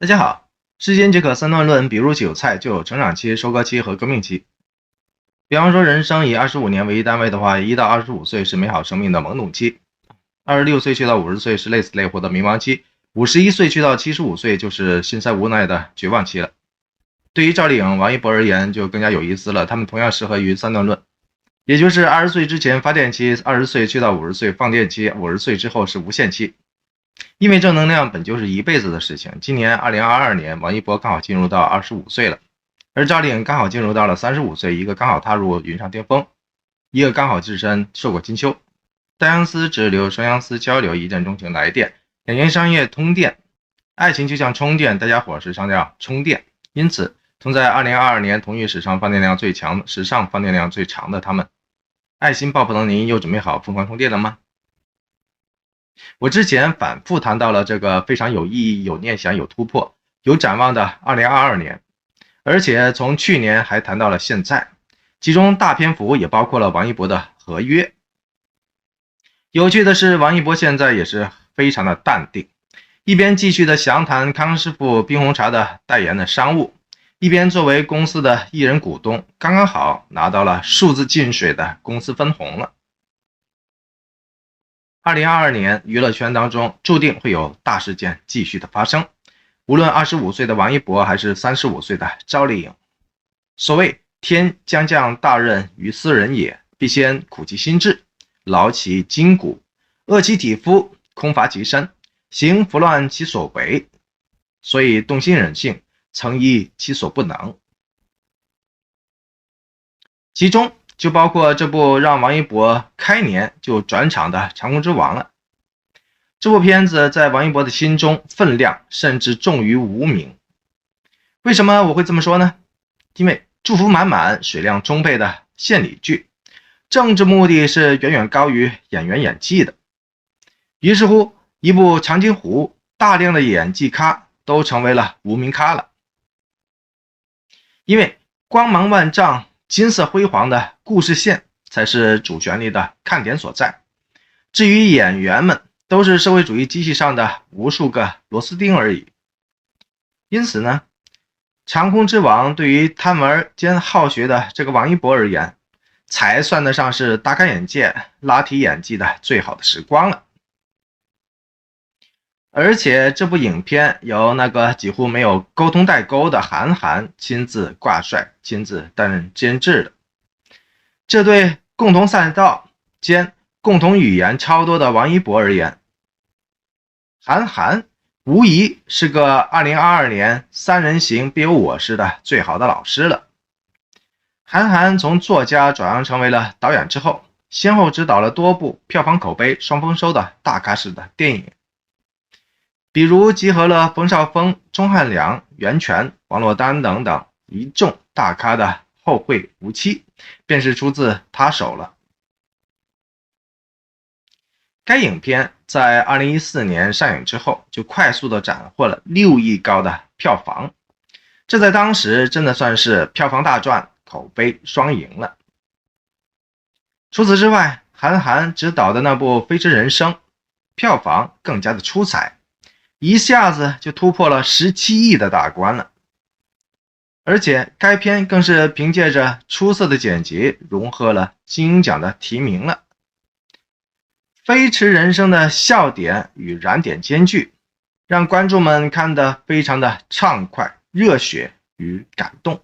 大家好，世间皆可三段论，比如韭菜就有成长期、收割期和革命期。比方说，人生以25年为一单位的话，1到25岁是美好生命的懵懂期，26岁去到50岁是累死累活的迷茫期，51岁去到75岁就是心塞无奈的绝望期了。对于赵丽颖、王一博而言就更加有意思了，他们同样适合于三段论，也就是20岁之前发电期，20岁去到50岁放电期，50岁之后是无限期。因为正能量本就是一辈子的事情，今年2022年，王一博刚好进入到25岁了，而赵丽颖刚好进入到了35岁，一个刚好踏入云上巅峰，一个刚好置身硕果金秋。单相思直流，双相思交流，一见钟情来电，两情相悦通电。爱情就像充电，大家伙时常叫充电，因此同在2022年同于史上放电量最长的他们，爱心爆棚的您又准备好疯狂充电了吗？我之前反复谈到了这个非常有意义、有念想、有突破、有展望的2022年，而且从去年还谈到了现在，其中大篇幅也包括了王一博的合约。有趣的是，王一博现在也是非常的淡定，一边继续的详谈康师傅冰红茶的代言的商务，一边作为公司的艺人股东，刚刚好拿到了数字进水的公司分红了。2022年娱乐圈当中注定会有大事件继续的发生，无论25岁的王一博还是35岁的赵丽颖。所谓天将降大任于斯人也，必先苦其心志，劳其筋骨，饿其体肤，空乏其身，行拂乱其所为，所以动心忍性，诚依其所不能。其中就包括这部让王一博开年就转场的《长空之王》了。这部片子在王一博的心中分量甚至重于无名。为什么我会这么说呢？因为祝福满满、水量充沛的献礼剧，政治目的是远远高于演员演技的。于是乎，一部《长津湖》大量的演技咖都成为了无名咖了。因为光芒万丈、金色辉煌的故事线才是主旋律的看点所在，至于演员们都是社会主义机器上的无数个螺丝钉而已。因此呢，长空之王对于贪玩兼好学的这个王一博而言，才算得上是大开眼界、拉提演技的最好的时光了。而且这部影片由那个几乎没有沟通代沟的韩寒亲自挂帅、亲自担任监制的，这对共同赛道兼共同语言超多的王一博而言，韩寒无疑是个2022年三人行必有我师的最好的老师了。韩寒从作家转行成为了导演之后，先后执导了多部票房口碑双丰收的大咖式的电影，比如集合了冯绍峰、钟汉良、袁泉、王珞丹等等一众大咖的《后会无期》便是出自他手了。该影片在2014年上映之后，就快速的斩获了6亿高的票房，这在当时真的算是票房大赚、口碑双赢了。除此之外，韩寒执导的那部《飞驰人生》票房更加的出彩，一下子就突破了17亿的大关了。而且该片更是凭借着出色的剪辑，荣获了金鹰奖的提名了。飞驰人生的笑点与燃点兼具，让观众们看得非常的畅快、热血与感动。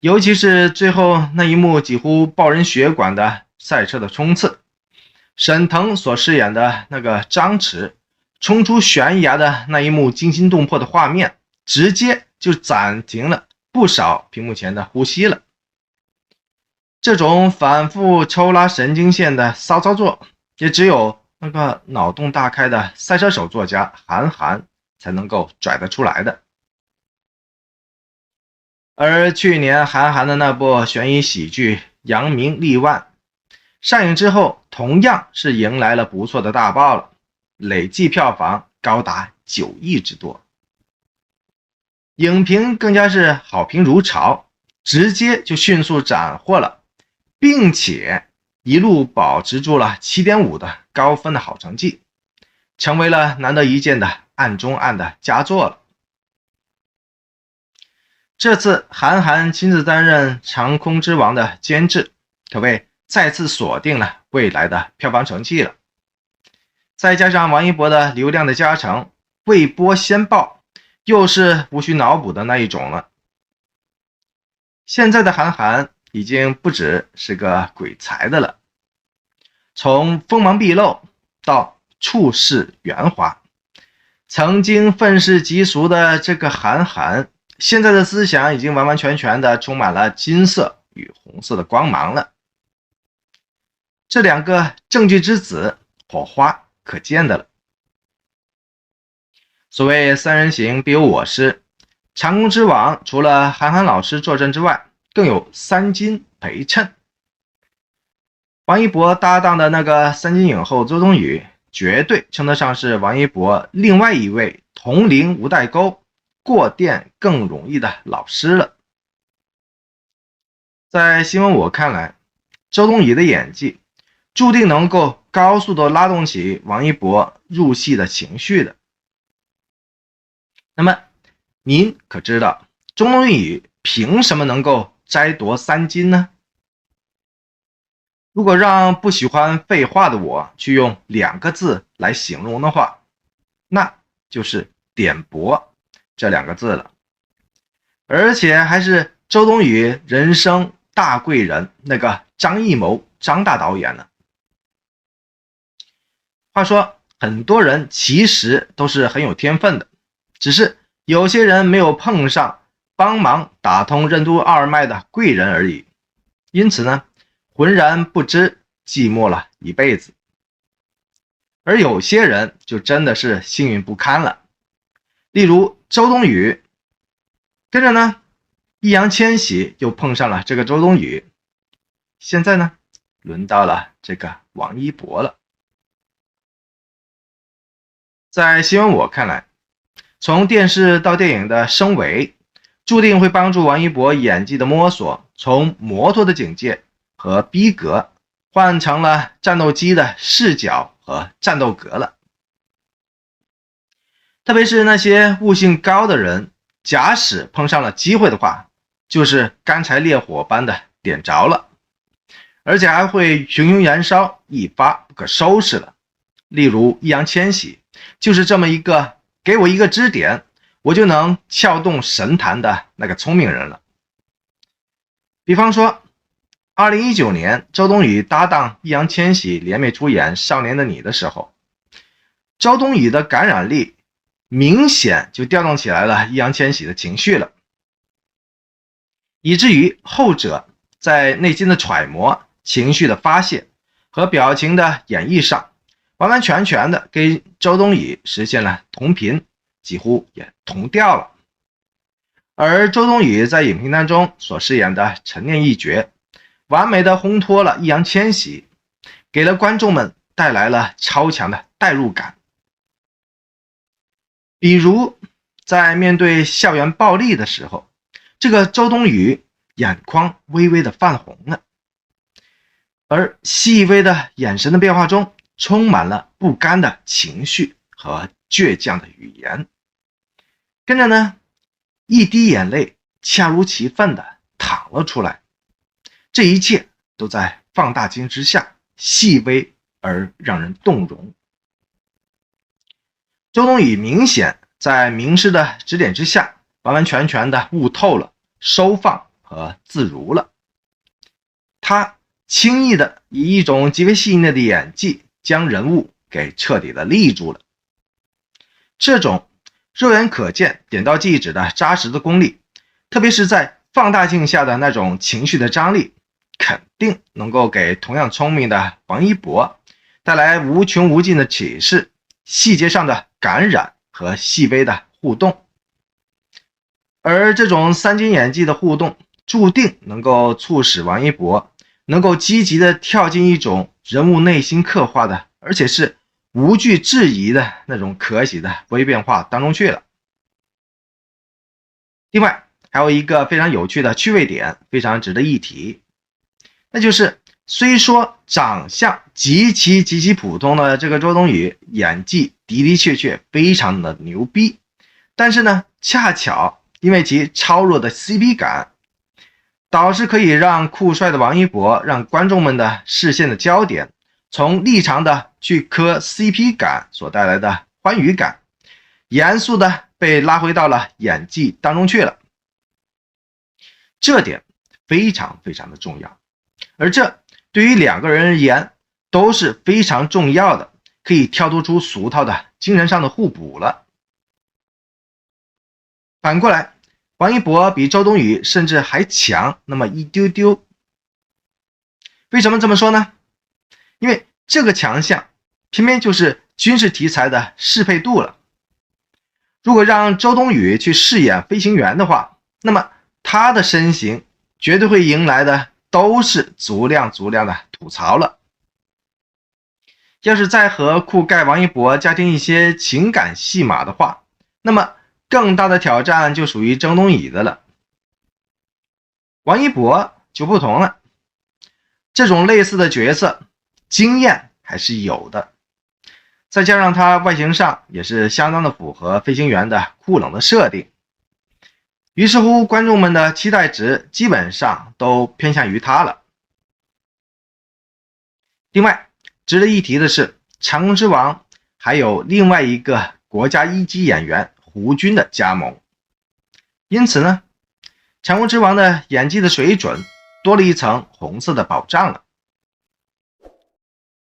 尤其是最后那一幕几乎爆人血管的赛车的冲刺，沈腾所饰演的那个张弛冲出悬崖的那一幕惊心动魄的画面，直接就暂停了不少屏幕前的呼吸了。这种反复抽拉神经线的骚操作，也只有那个脑洞大开的赛车手作家韩寒才能够拽得出来的。而去年韩寒的那部悬疑喜剧《扬名立万》上映之后，同样是迎来了不错的大爆了，累计票房高达9亿之多。影评更加是好评如潮，直接就迅速斩获了，并且一路保持住了7.5的高分的好成绩，成为了难得一见的暗中暗的佳作了。这次韩寒亲自担任《长空之王》的监制，可谓再次锁定了未来的票房成绩了。再加上王一博的流量的加成，未播先爆，又是无需脑补的那一种了。现在的韩寒已经不只是个鬼才的了，从锋芒毕露到处事圆滑，曾经愤世嫉俗的这个韩寒，现在的思想已经完完全全的充满了金色与红色的光芒了。这两个正剧之子，火花可见的了。所谓三人行必有我师，长空之王除了韩寒老师坐镇之外，更有三金陪衬。王一博搭档的那个三金影后周冬雨，绝对称得上是王一博另外一位同龄无代沟，过电更容易的老师了。在新闻我看来，周冬雨的演技注定能够高速的拉动起王一博入戏的情绪的。那么您可知道周冬雨凭什么能够摘夺三金呢？如果让不喜欢废话的我去用2个字来形容的话，那就是点拨这2个字了。而且还是周冬雨人生大贵人那个张艺谋张大导演呢。话说很多人其实都是很有天分的，只是有些人没有碰上帮忙打通任督二脉的贵人而已，因此呢浑然不知寂寞了一辈子。而有些人就真的是幸运不堪了，例如周冬雨，跟着呢易烊千玺又碰上了这个周冬雨，现在呢轮到了这个王一博了。在新闻我看来，从电视到电影的升维，注定会帮助王一博演技的摸索，从摩托的警戒和逼格换成了战斗机的视角和战斗格了。特别是那些悟性高的人，假使碰上了机会的话，就是干柴烈火般的点着了，而且还会熊熊燃烧，一发不可收拾了。例如易烊千玺就是这么一个给我一个支点我就能撬动神坛的那个聪明人了。比方说2019年周冬雨搭档易烊千玺联袂出演《少年的你》的时候，周冬雨的感染力明显就调动起来了易烊千玺的情绪了，以至于后者在内心的揣摩、情绪的发泄和表情的演绎上，完完全全的跟周冬雨实现了同频，几乎也同调了。而周冬雨在影片当中所饰演的陈念一角，完美的烘托了易烊千玺，给了观众们带来了超强的代入感。比如在面对校园暴力的时候，这个周冬雨眼眶微微的泛红了，而细微的眼神的变化中充满了不甘的情绪和倔强的语言，跟着呢一滴眼泪恰如其分的淌了出来，这一切都在放大镜之下细微而让人动容。周冬雨明显在名师的指点之下，完完全全的悟透了收放和自如了。他轻易的以一种极为细腻的演技将人物给彻底的立住了。这种肉眼可见点到即止的扎实的功力，特别是在放大镜下的那种情绪的张力，肯定能够给同样聪明的王一博带来无穷无尽的启示，细节上的感染和细微的互动。而这种三金演技的互动，注定能够促使王一博能够积极的跳进一种人物内心刻画的，而且是无惧质疑的那种可喜的微变化当中去了。另外还有一个非常有趣的趣味点，非常值得一提，那就是虽说长相极其普通的这个周冬雨演技的确非常的牛逼，但是呢，恰巧因为其超弱的 CP 感，导致可以让酷帅的王一博让观众们的视线的焦点从立场的去磕 CP 感所带来的欢愉感，严肃的被拉回到了演技当中去了。这点非常的重要，而这对于两个人而言都是非常重要的，可以跳脱出俗套的精神上的互补了。反过来，王一博比周冬雨甚至还强那么一丢丢。为什么这么说呢？因为这个强项偏偏就是军事题材的适配度了。如果让周冬雨去饰演飞行员的话，那么她的身形绝对会迎来的都是足量的吐槽了。要是再和酷盖王一博加添一些情感戏码的话，那么更大的挑战就属于周冬雨的了。王一博就不同了，这种类似的角色经验还是有的，再加上他外形上也是相当的符合飞行员的酷冷的设定，于是乎观众们的期待值基本上都偏向于他了。另外值得一提的是，长空之王还有另外一个国家一级演员胡军的加盟，因此呢，长空之王的演技的水准多了一层红色的保障了。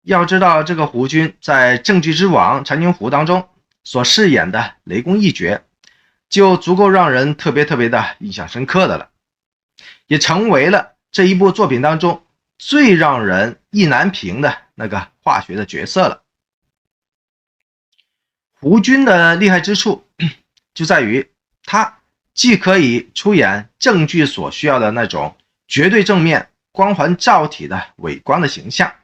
要知道，这个胡军在《证据之王》长津湖当中所饰演的雷公一角，就足够让人特别的印象深刻的了，也成为了这一部作品当中最让人意难平的那个化学的角色了。胡军的厉害之处就在于他既可以出演证据所需要的那种绝对正面光环照体的伟光的形象，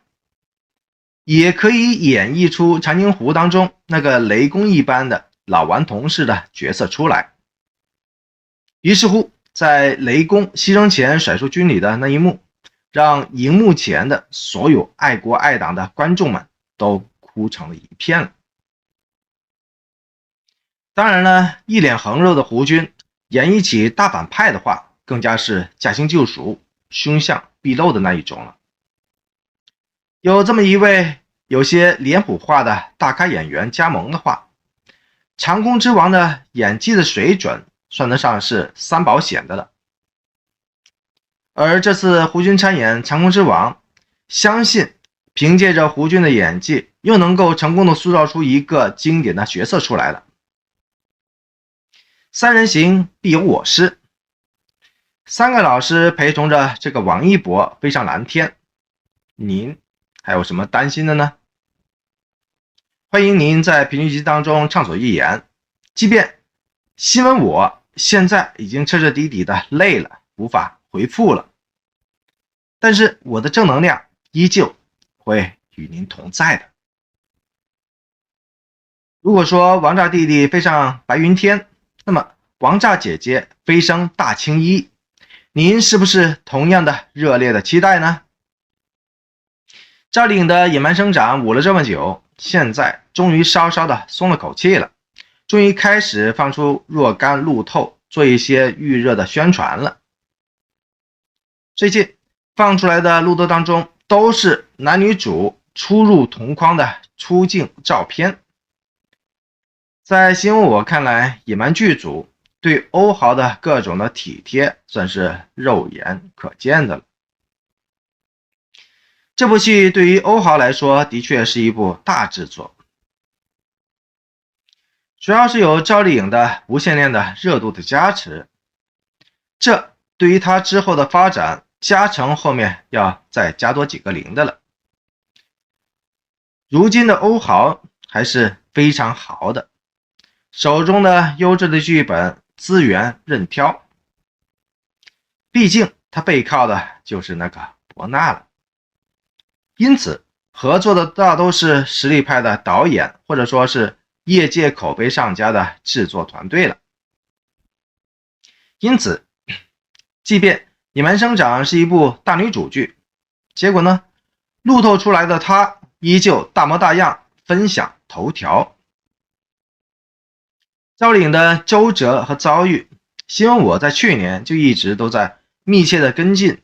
也可以演绎出长津湖当中那个雷公一般的老顽童式的角色出来。于是乎，在雷公牺牲前甩出军礼的那一幕，让荧幕前的所有爱国爱党的观众们都哭成了一片了。当然了，一脸横肉的胡军演绎起大反派的话，更加是驾轻就熟，凶相毕露的那一种了。有这么一位有些脸谱化的大咖演员加盟的话，长空之王的演技的水准算得上是三保险的了。而这次胡军参演长空之王，相信凭借着胡军的演技，又能够成功的塑造出一个经典的角色出来了。三人行必有我师，三个老师陪同着这个王一博飞上蓝天，您还有什么担心的呢？欢迎您在评论区当中畅所欲言，即便新闻我现在已经彻底的累了，无法回复了，但是我的正能量依旧会与您同在的。如果说王炸弟弟飞上白云天，那么王炸姐姐飞升大青衣，您是不是同样的热烈的期待呢？赵丽颖的野蛮生长捂了这么久，现在终于稍稍的松了口气了，终于开始放出若干路透，做一些预热的宣传了。最近放出来的路透当中都是男女主出入同框的出镜照片。在新闻我看来，野蛮剧组对欧豪的各种的体贴算是肉眼可见的了。这部戏对于欧豪来说的确是一部大制作，主要是有赵丽颖的无限恋的热度的加持，这对于他之后的发展加成后面要再加多几个零的了。如今的欧豪还是非常豪的，手中的优质的剧本资源任挑，毕竟他背靠的就是那个伯纳了，因此合作的大都是实力派的导演，或者说是业界口碑上佳的制作团队了。因此即便野蛮生长是一部大女主剧，结果呢，路透出来的他依旧大模大样分享头条。赵丽颖的周折和遭遇，新闻我在去年就一直都在密切的跟进，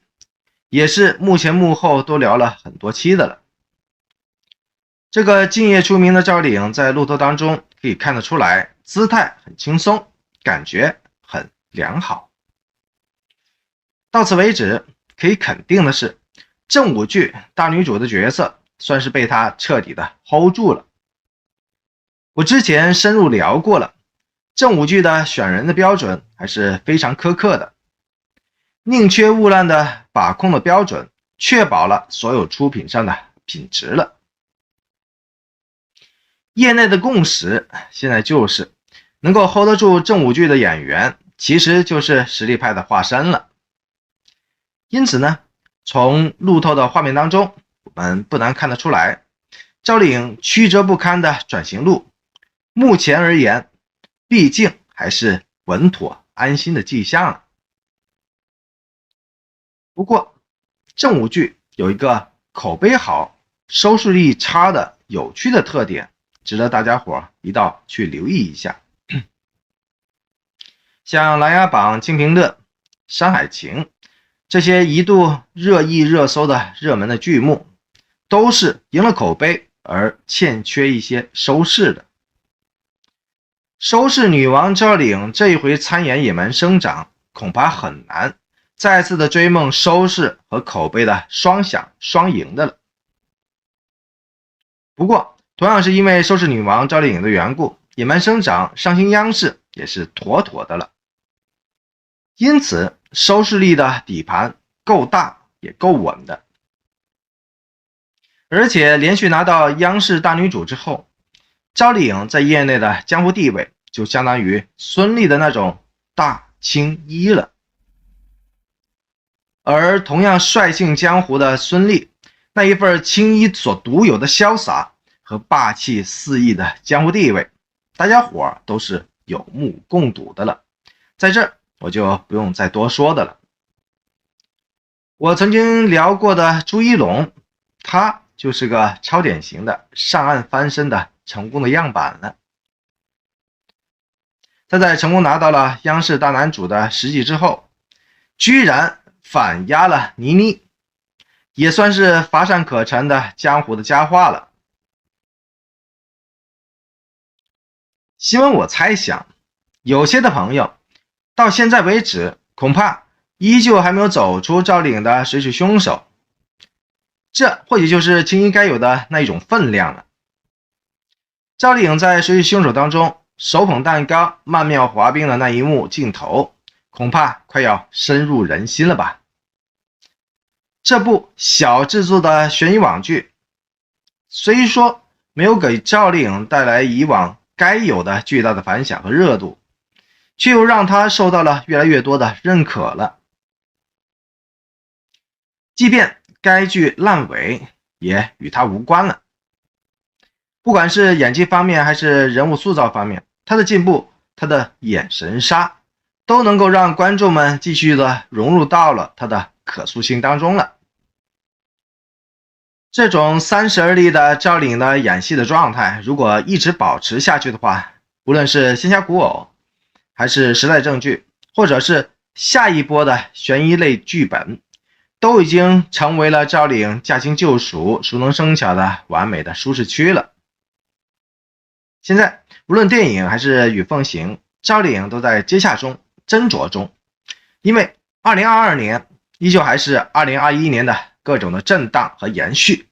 也是幕前幕后都聊了很多期的了。这个敬业出名的赵丽颖在路透当中可以看得出来，姿态很轻松，感觉很良好。到此为止，可以肯定的是，正午剧大女主的角色算是被她彻底的 hold 住了。我之前深入聊过了，正午剧的选人的标准还是非常苛刻的，宁缺毋滥的把控的标准，确保了所有出品上的品质了。业内的共识现在就是能够 hold 得住正午剧的演员，其实就是实力派的化身了。因此呢，从路透的画面当中，我们不难看得出来，赵丽颖曲折不堪的转型路，目前而言，毕竟还是稳妥安心的迹象了。不过，正午剧有一个口碑好、收视率差的有趣的特点，值得大家伙一道去留意一下。像《琅琊榜》《清平乐》《山海情》这些一度热议热搜的热门的剧目，都是赢了口碑而欠缺一些收视的。收视女王赵丽颖这一回参演《野蛮生长》，恐怕很难再次的追梦收视和口碑的双享双赢的了。不过，同样是因为收视女王赵丽颖的缘故，《野蛮生长》上新央视也是妥妥的了。因此，收视率的底盘够大也够稳的。而且连续拿到央视大女主之后，赵丽颖在业内的江湖地位就相当于孙俪的那种大青衣了。而同样率性江湖的孙俪，那一份青衣所独有的潇洒和霸气四溢的江湖地位，大家伙都是有目共睹的了。在这儿我就不用再多说的了。我曾经聊过的朱一龙，他就是个超典型的上岸翻身的成功的样板了。他在成功拿到了央视大男主的10季之后，居然反压了倪妮，也算是乏善可陈的江湖的佳话了。新闻我猜想，有些的朋友到现在为止，恐怕依旧还没有走出赵丽颖的谁是凶手，这或许就是青衣该有的那一种分量了。赵丽颖在谁是凶手当中手捧蛋糕曼妙滑冰的那一幕镜头，恐怕快要深入人心了吧。这部小制作的悬疑网剧，虽说没有给赵丽颖带来以往该有的巨大的反响和热度，却又让她受到了越来越多的认可了。即便该剧烂尾，也与她无关了。不管是演技方面还是人物塑造方面，她的进步，她的眼神杀，都能够让观众们继续的融入到了她的可塑性当中了。这种30而立的赵丽颖的演戏的状态，如果一直保持下去的话，无论是仙侠古偶，还是时代正剧，或者是下一波的悬疑类剧本，都已经成为了赵丽颖驾轻就熟、熟能生巧的完美的舒适区了。现在无论电影还是与凤行，赵丽颖都在接洽中、斟酌中，因为2022年依旧还是2021年的各种的震荡和延续，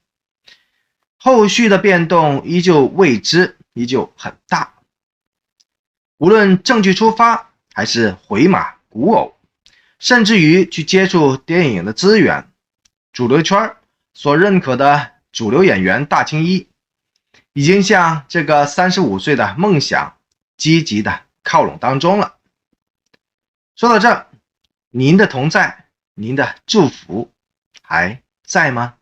后续的变动依旧未知，依旧很大。无论正剧出发，还是回马古偶，甚至于去接触电影的资源，主流圈所认可的主流演员大青衣，已经向这个35岁的梦想积极的靠拢当中了。说到这，您的同在，您的祝福还在吗？